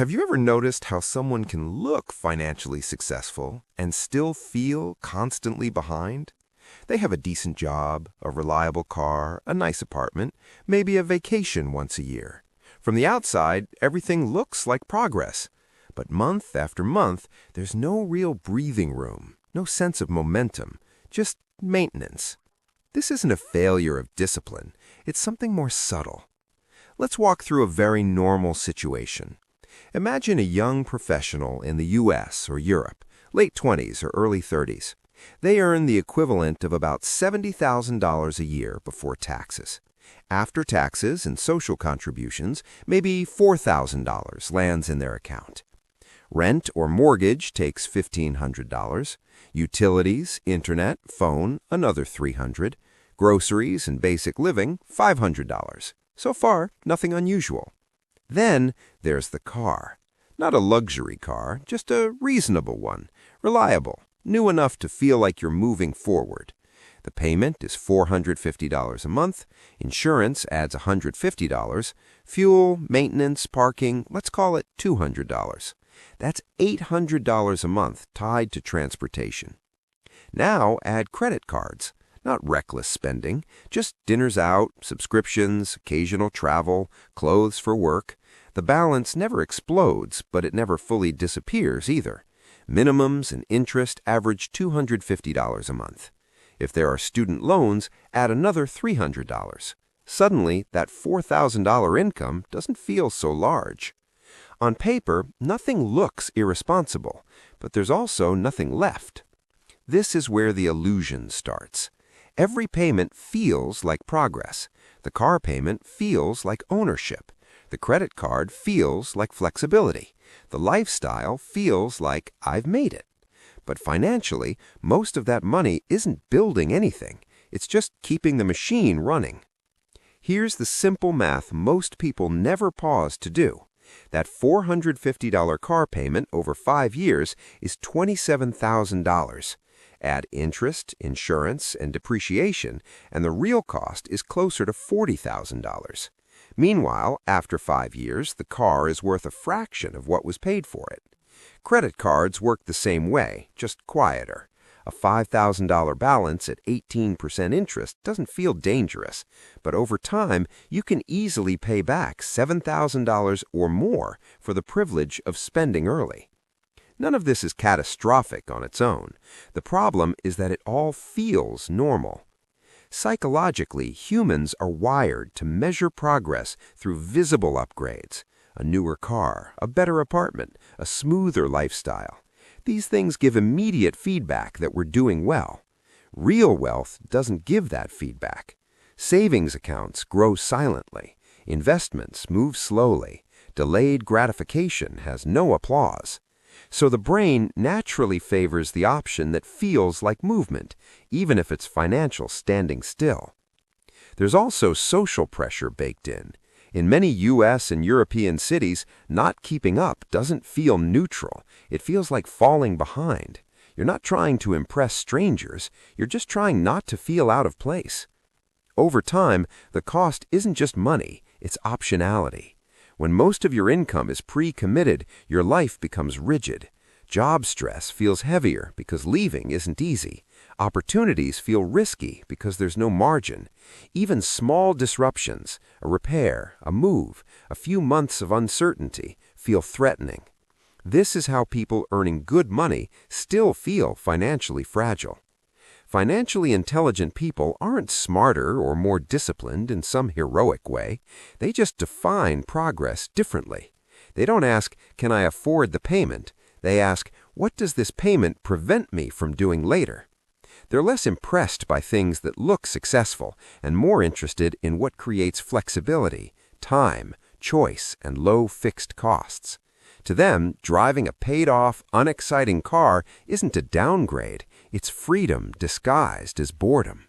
Have you ever noticed how someone can look financially successful and still feel constantly behind? They have a decent job, a reliable car, a nice apartment, maybe a vacation once a year. From the outside, everything looks like progress. But month after month, there's no real breathing room, no sense of momentum, just maintenance. This isn't a failure of discipline. It's something more subtle. Let's walk through a very normal situation. Imagine a young professional in the US or Europe, late 20s or early 30s. They earn the equivalent of about $70,000 a year before taxes. After taxes and social contributions, maybe $4,000 lands in their account. Rent or mortgage takes $1,500. Utilities, internet, phone, another $300. Groceries and basic living, $500. So far, nothing unusual. Then there's the car. Not a luxury car, just a reasonable one, reliable, new enough to feel like you're moving forward. The payment is $450 a month, insurance adds $150, fuel, maintenance, parking, let's call it $200. That's $800 a month tied to transportation. Now add credit cards. Not reckless spending, just dinners out, subscriptions, occasional travel, clothes for work. The balance never explodes, but it never fully disappears either. Minimums and interest average $250 a month. If there are student loans, add another $300. Suddenly, that $4,000 income doesn't feel so large. On paper, nothing looks irresponsible, but there's also nothing left. This is where the illusion starts. Every payment feels like progress. The car payment feels like ownership. The credit card feels like flexibility. The lifestyle feels like I've made it. But financially, most of that money isn't building anything. It's just keeping the machine running. Here's the simple math most people never pause to do. That $450 car payment over 5 years is $27,000. Add interest, insurance, and depreciation, and the real cost is closer to $40,000. Meanwhile, after 5 years, the car is worth a fraction of what was paid for it. Credit cards work the same way, just quieter. A $5,000 balance at 18% interest doesn't feel dangerous, but over time, you can easily pay back $7,000 or more for the privilege of spending early. None of this is catastrophic on its own. The problem is that it all feels normal. Psychologically, humans are wired to measure progress through visible upgrades. A newer car, a better apartment, a smoother lifestyle. These things give immediate feedback that we're doing well. Real wealth doesn't give that feedback. Savings accounts grow silently. Investments move slowly. Delayed gratification has no applause. So the brain naturally favors the option that feels like movement, even if it's financial standing still. There's also social pressure baked in. In many US and European cities, not keeping up doesn't feel neutral. It feels like falling behind. You're not trying to impress strangers. You're just trying not to feel out of place. Over time, the cost isn't just money, it's optionality. When most of your income is pre-committed, your life becomes rigid. Job stress feels heavier because leaving isn't easy. Opportunities feel risky because there's no margin. Even small disruptions, a repair, a move, a few months of uncertainty, feel threatening. This is how people earning good money still feel financially fragile. Financially intelligent people aren't smarter or more disciplined in some heroic way. They just define progress differently. They don't ask, can I afford the payment? They ask, what does this payment prevent me from doing later? They're less impressed by things that look successful and more interested in what creates flexibility, time, choice, and low fixed costs. To them, driving a paid-off, unexciting car isn't a downgrade. It's freedom disguised as boredom.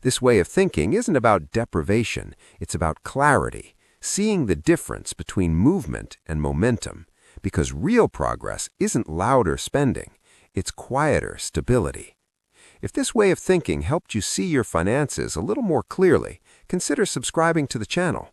This way of thinking isn't about deprivation. It's about clarity, seeing the difference between movement and momentum. Because real progress isn't louder spending. It's quieter stability. If this way of thinking helped you see your finances a little more clearly, consider subscribing to the channel.